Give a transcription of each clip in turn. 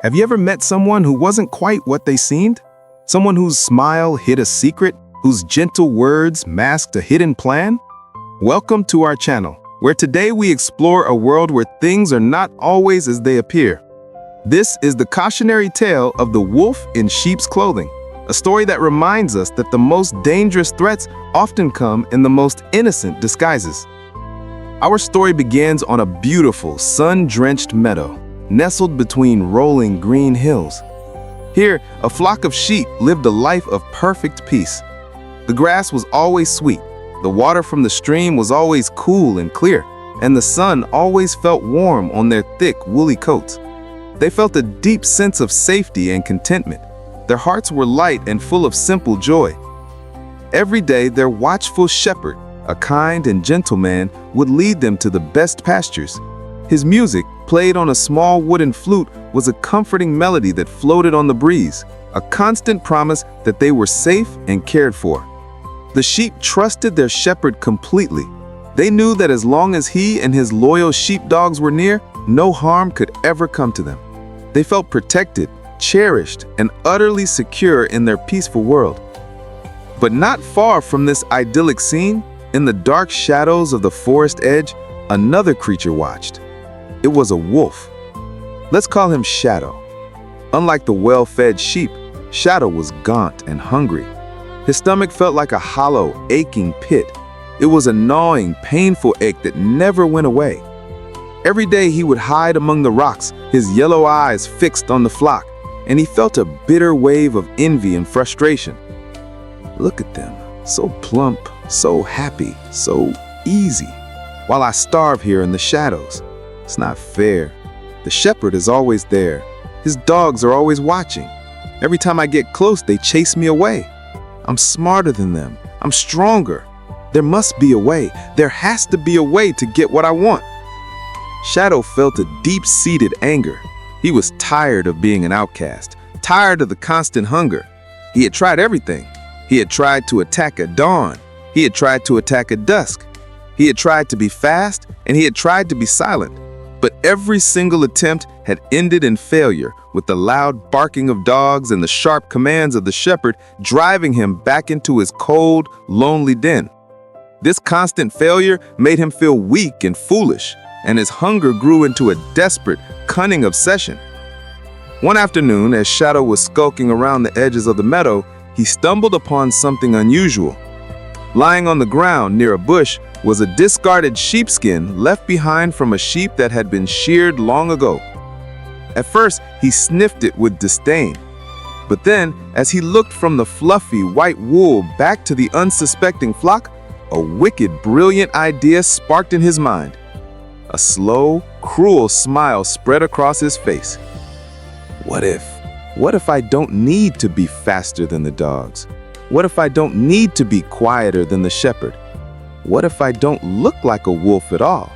Have you ever met someone who wasn't quite what they seemed? Someone whose smile hid a secret, whose gentle words masked a hidden plan? Welcome to our channel, where today we explore a world where things are not always as they appear. This is the cautionary tale of the wolf in sheep's clothing, a story that reminds us that the most dangerous threats often come in the most innocent disguises. Our story begins on a beautiful, sun-drenched meadow, nestled between rolling green hills. Here, a flock of sheep lived a life of perfect peace. The grass was always sweet, the water from the stream was always cool and clear, and the sun always felt warm on their thick, woolly coats. They felt a deep sense of safety and contentment. Their hearts were light and full of simple joy. Every day, their watchful shepherd, a kind and gentle man, would lead them to the best pastures. His music, played on a small wooden flute, was a comforting melody that floated on the breeze, a constant promise that they were safe and cared for. The sheep trusted their shepherd completely. They knew that as long as he and his loyal sheepdogs were near, no harm could ever come to them. They felt protected, cherished, and utterly secure in their peaceful world. But not far from this idyllic scene, in the dark shadows of the forest edge, another creature watched. It was a wolf. Let's call him Shadow. Unlike the well-fed sheep, Shadow was gaunt and hungry. His stomach felt like a hollow, aching pit. It was a gnawing, painful ache that never went away. Every day he would hide among the rocks, his yellow eyes fixed on the flock, and he felt a bitter wave of envy and frustration. Look at them, so plump, so happy, so easy, while I starve here in the shadows. It's not fair. The shepherd is always there. His dogs are always watching. Every time I get close, they chase me away. I'm smarter than them. I'm stronger. There must be a way. There has to be a way to get what I want. Shadow felt a deep-seated anger. He was tired of being an outcast, tired of the constant hunger. He had tried everything. He had tried to attack at dawn. He had tried to attack at dusk. He had tried to be fast, and he had tried to be silent. But every single attempt had ended in failure, with the loud barking of dogs and the sharp commands of the shepherd driving him back into his cold, lonely den. This constant failure made him feel weak and foolish, and his hunger grew into a desperate, cunning obsession. One afternoon, as Shadow was skulking around the edges of the meadow, he stumbled upon something unusual. Lying on the ground near a bush was a discarded sheepskin left behind from a sheep that had been sheared long ago. At first, he sniffed it with disdain. But then, as he looked from the fluffy white wool back to the unsuspecting flock, a wicked, brilliant idea sparked in his mind. A slow, cruel smile spread across his face. What if I don't need to be faster than the dogs? What if I don't need to be quieter than the shepherd? What if I don't look like a wolf at all?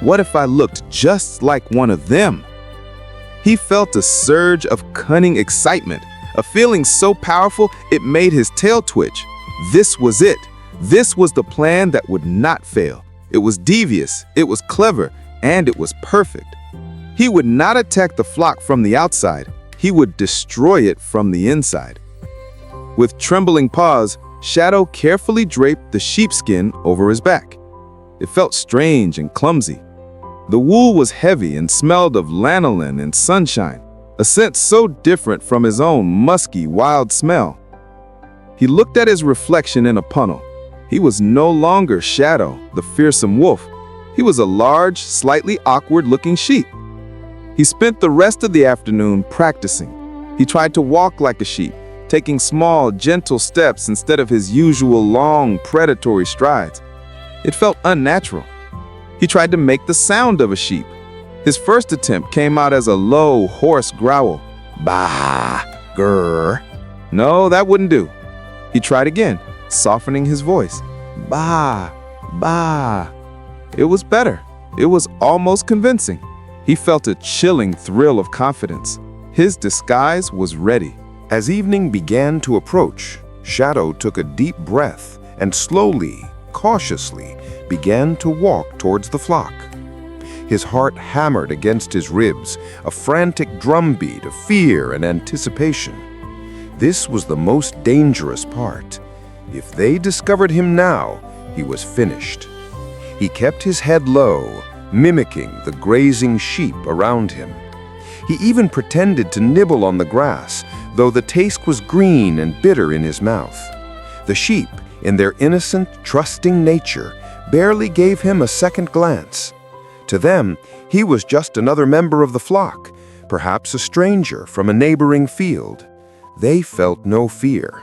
What if I looked just like one of them? He felt a surge of cunning excitement, a feeling so powerful it made his tail twitch. This was it. This was the plan that would not fail. It was devious, it was clever, and it was perfect. He would not attack the flock from the outside. He would destroy it from the inside. With trembling paws, Shadow carefully draped the sheepskin over his back. It felt strange and clumsy. The wool was heavy and smelled of lanolin and sunshine, a scent so different from his own musky, wild smell. He looked at his reflection in a puddle. He was no longer Shadow, the fearsome wolf. He was a large, slightly awkward-looking sheep. He spent the rest of the afternoon practicing. He tried to walk like a sheep, taking small, gentle steps instead of his usual long, predatory strides. It felt unnatural. He tried to make the sound of a sheep. His first attempt came out as a low, hoarse growl. Bah, grrr. No, that wouldn't do. He tried again, softening his voice. Bah, bah. It was better. It was almost convincing. He felt a chilling thrill of confidence. His disguise was ready. As evening began to approach, Shadow took a deep breath and slowly, cautiously, began to walk towards the flock. His heart hammered against his ribs, a frantic drumbeat of fear and anticipation. This was the most dangerous part. If they discovered him now, he was finished. He kept his head low, mimicking the grazing sheep around him. He even pretended to nibble on the grass, though the taste was green and bitter in his mouth. The sheep, in their innocent, trusting nature, barely gave him a second glance. To them, he was just another member of the flock, perhaps a stranger from a neighboring field. They felt no fear.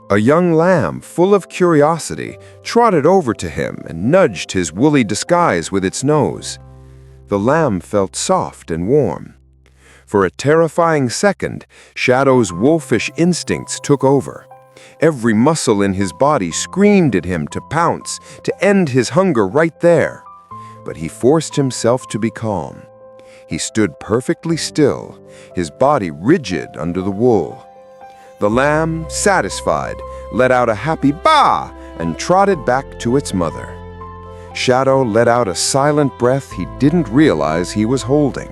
A young lamb, full of curiosity, trotted over to him and nudged his woolly disguise with its nose. The lamb felt soft and warm. For a terrifying second, Shadow's wolfish instincts took over. Every muscle in his body screamed at him to pounce, to end his hunger right there. But he forced himself to be calm. He stood perfectly still, his body rigid under the wool. The lamb, satisfied, let out a happy baa and trotted back to its mother. Shadow let out a silent breath he didn't realize he was holding.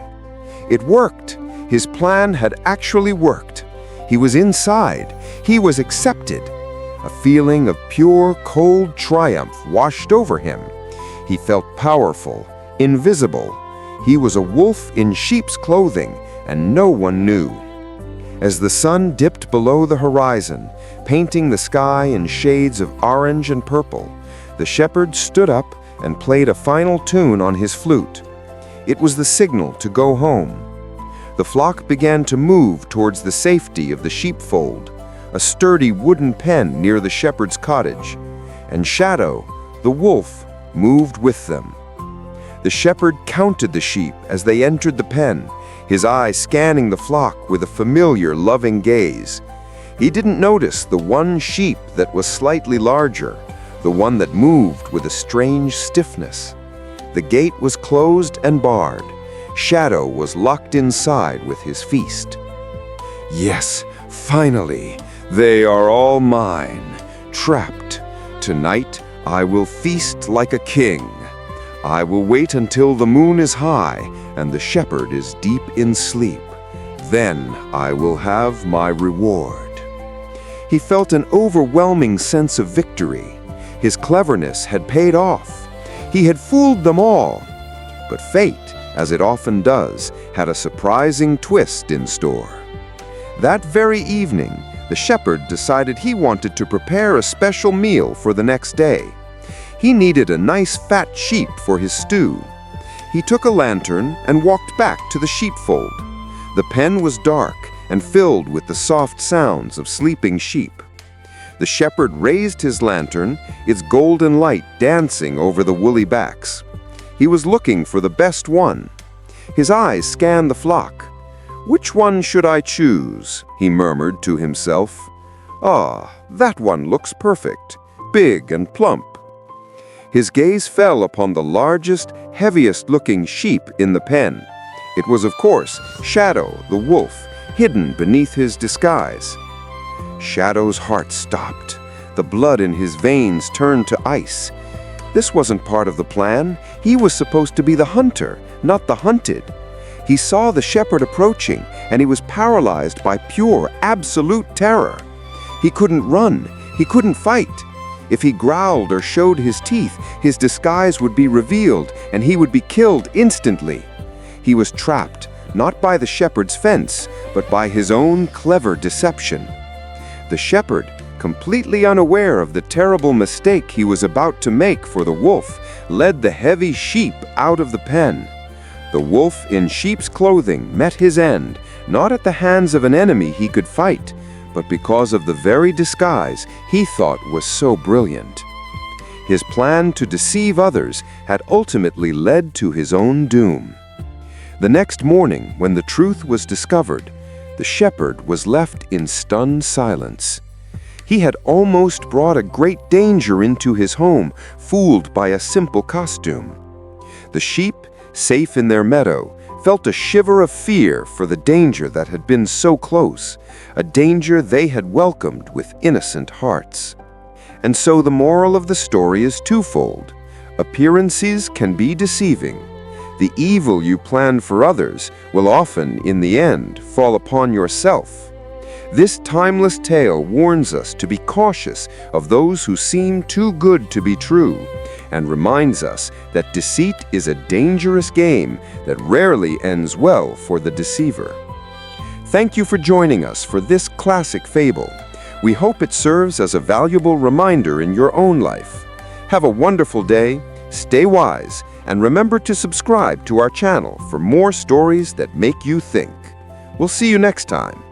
It worked. His plan had actually worked. He was inside. He was accepted. A feeling of pure, cold triumph washed over him. He felt powerful, invisible. He was a wolf in sheep's clothing, and no one knew. As the sun dipped below the horizon, painting the sky in shades of orange and purple, the shepherd stood up and played a final tune on his flute. It was the signal to go home. The flock began to move towards the safety of the sheepfold, a sturdy wooden pen near the shepherd's cottage, and Shadow, the wolf, moved with them. The shepherd counted the sheep as they entered the pen, his eyes scanning the flock with a familiar, loving gaze. He didn't notice the one sheep that was slightly larger, the one that moved with a strange stiffness. The gate was closed and barred. Shadow was locked inside with his feast. Yes, finally, they are all mine, trapped. Tonight, I will feast like a king. I will wait until the moon is high and the shepherd is deep in sleep. Then I will have my reward. He felt an overwhelming sense of victory. His cleverness had paid off. He had fooled them all. But fate, as it often does, had a surprising twist in store. That very evening, the shepherd decided he wanted to prepare a special meal for the next day. He needed a nice fat sheep for his stew. He took a lantern and walked back to the sheepfold. The pen was dark and filled with the soft sounds of sleeping sheep. The shepherd raised his lantern, its golden light dancing over the woolly backs. He was looking for the best one. His eyes scanned the flock. "Which one should I choose?" he murmured to himself. "Ah, that one looks perfect, big and plump." His gaze fell upon the largest, heaviest-looking sheep in the pen. It was, of course, Shadow, the wolf, hidden beneath his disguise. Shadow's heart stopped. The blood in his veins turned to ice. This wasn't part of the plan. He was supposed to be the hunter, not the hunted. He saw the shepherd approaching, and he was paralyzed by pure, absolute terror. He couldn't run. He couldn't fight. If he growled or showed his teeth, his disguise would be revealed, and he would be killed instantly. He was trapped, not by the shepherd's fence, but by his own clever deception. The shepherd, completely unaware of the terrible mistake he was about to make for the wolf, led the heavy sheep out of the pen. The wolf in sheep's clothing met his end, not at the hands of an enemy he could fight, but because of the very disguise he thought was so brilliant. His plan to deceive others had ultimately led to his own doom. The next morning, when the truth was discovered, the shepherd was left in stunned silence. He had almost brought a great danger into his home, fooled by a simple costume. The sheep, safe in their meadow, felt a shiver of fear for the danger that had been so close, a danger they had welcomed with innocent hearts. And so the moral of the story is twofold. Appearances can be deceiving. The evil you plan for others will often, in the end, fall upon yourself. This timeless tale warns us to be cautious of those who seem too good to be true, and reminds us that deceit is a dangerous game that rarely ends well for the deceiver. Thank you for joining us for this classic fable. We hope it serves as a valuable reminder in your own life. Have a wonderful day, stay wise, and remember to subscribe to our channel for more stories that make you think. We'll see you next time.